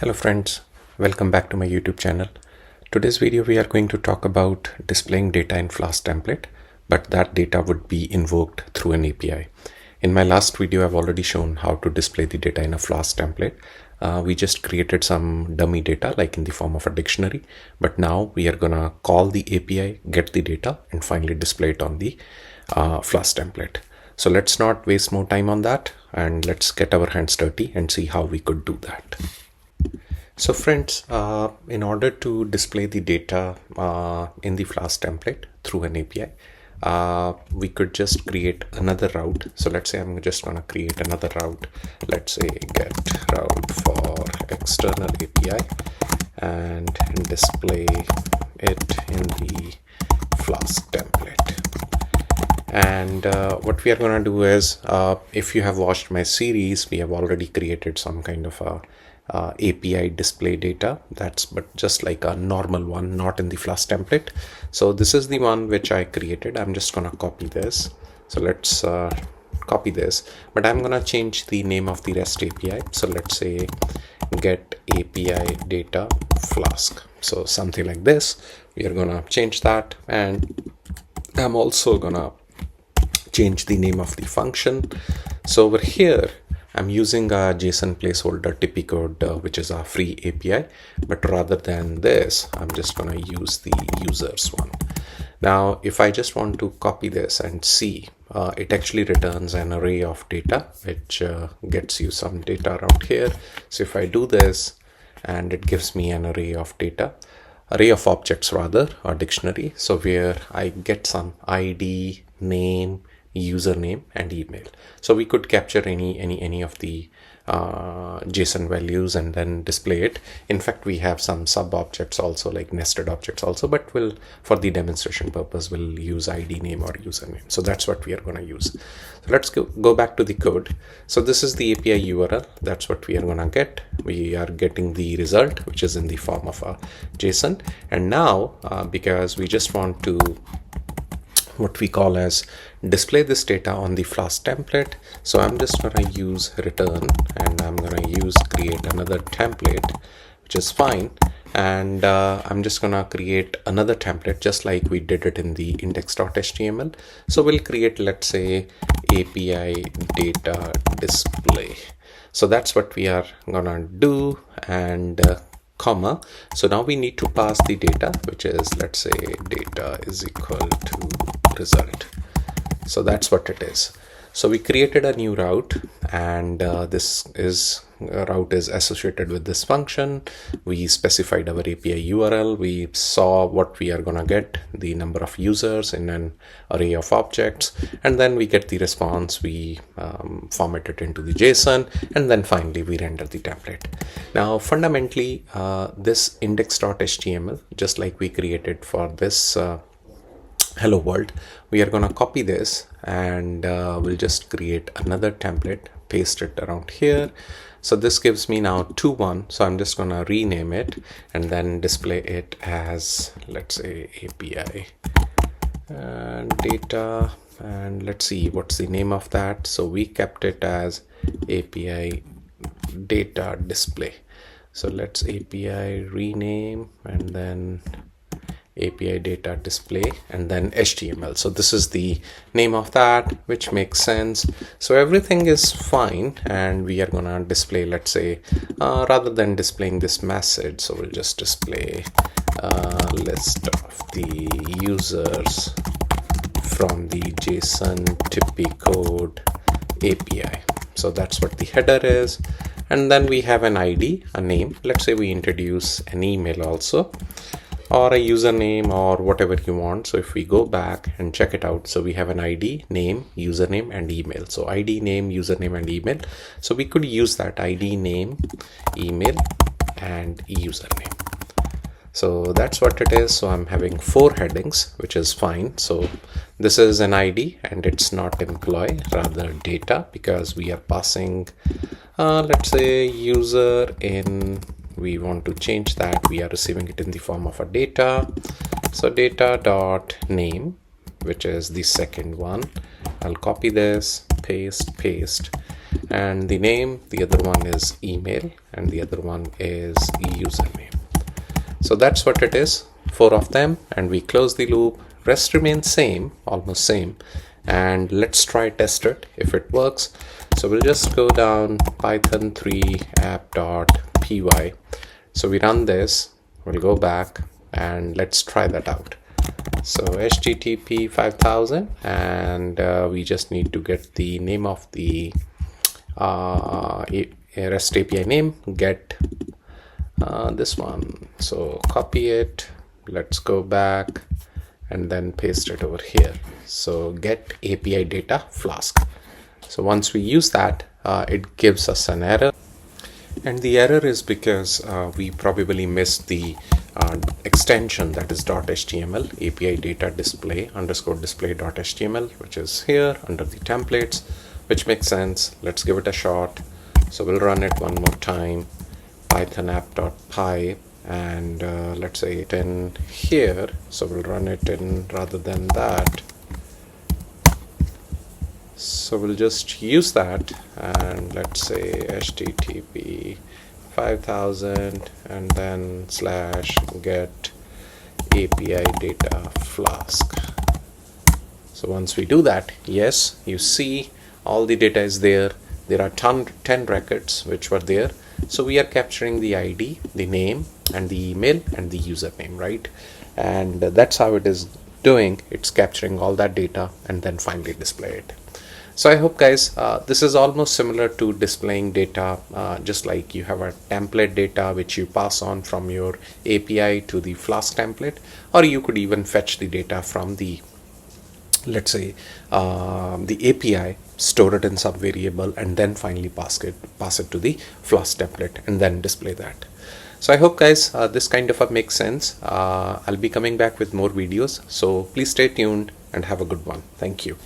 Hello friends, welcome back to my YouTube channel. Today's video we are going to talk about displaying data in Flask template, but that data would be invoked through an API. In my last video I've already shown how to display the data in a Flask template. We just created some dummy data like in the form of a dictionary, but now we are gonna call the API, get the data, and finally display it on the Flask template. So let's not waste more time on that and let's get our hands dirty and see how we could do that. So friends, in order to display the data in the Flask template through an API, we could just create another route. So let's say I'm just going to create another route. Let's say get route for external API and display it in the Flask template. And what we are going to do is, if you have watched my series, we have already created some kind of a API display data but just like a normal one, not in the Flask template. So this is the one which I created. I'm just gonna copy this. So let's copy this, but I'm gonna change the name of the REST API. So let's say get API data Flask. So something like this. We are gonna change that, and I'm also gonna change the name of the function. So over here I'm using a JSON placeholder TP code, which is a free API, but rather than this, I'm just going to use the users one. Now, if I just want to copy this and see, it actually returns an array of data, which gets you some data around here. So if I do this, and it gives me an array of data, array of objects rather, or dictionary. So where I get some ID, name, username and email. So we could capture any of the JSON values and then display it. In fact, we have some sub objects also, like nested objects also, but for the demonstration purpose we'll use ID, name or username. So that's what we are going to use. So let's go back to the code. So this is the API URL. That's what we are going to get. We are getting the result, which is in the form of a JSON. And now because we just want to what we call as display this data on the Flask template. So I'm just going to use return, and I'm going to use create another template, which is fine. And I'm just going to create another template just like we did it in the index.html. So we'll create, let's say, API data display. So that's what we are gonna do, and comma. So now we need to pass the data, which is, let's say, data is equal to result. So that's what it is. So we created a new route, and this route is associated with this function. We specified our API URL. We saw what we are gonna get, the number of users in an array of objects, and then we get the response. We format it into the JSON, and then finally we render the template. Now fundamentally, this index.html, just like we created for this hello world, we are going to copy this, and we'll just create another template, paste it around here. So this gives me now 2.1. So I'm just going to rename it and then display it as, let's say, API data, and let's see what's the name of that. So we kept it as API data display. So let's API rename and then API data display and then HTML. So this is the name of that, which makes sense. So everything is fine, and we are gonna display, let's say, rather than displaying this message, so we'll just display list of the users from the JSON TP code API. So that's what the header is, and then we have an ID, a name. Let's say we introduce an email also, or a username, or whatever you want. So if we go back and check it out, so we have an ID, name, username and email. So ID, name, username and email. So we could use that ID, name, email and username. So that's what it is. So I'm having 4 headings, which is fine. So this is an ID and it's not employee, rather data, because we are passing let's say user in. We want to change that. We are receiving it in the form of a data. So data dot name, which is the second one. I'll copy this, paste, and the name, the other one is email, and the other one is username. So that's what it is, 4 of them, and we close the loop. Rest remains same, almost same, and let's try test it if it works. So we'll just go down python 3 app.py. So we run this, we'll go back and let's try that out. So http 5000, and we just need to get the name of the REST API name, get this one. So copy it, let's go back and then paste it over here. So get API data Flask. So once we use that, it gives us an error, and the error is because we probably missed the extension, that is .html, API data display underscore display.html, which is here under the templates, which makes sense. Let's give it a shot. So we'll run it one more time, python app.py, and let's say it in here. So we'll run it in rather than that. So we'll just use that, and let's say http 5000 and then / get API data Flask. So once we do that, yes, you see all the data is there. There are 10 records which were there. So we are capturing the ID, the name, and the email and the username, right? And that's how it is doing. It's capturing all that data and then finally display it. So I hope, guys, this is almost similar to displaying data, just like you have a template data which you pass on from your API to the Flask template, or you could even fetch the data from the, let's say, the API, store it in some variable, and then finally pass it to the Flask template and then display that. So I hope, guys, this kind of makes sense. I'll be coming back with more videos, so please stay tuned and have a good one. Thank you.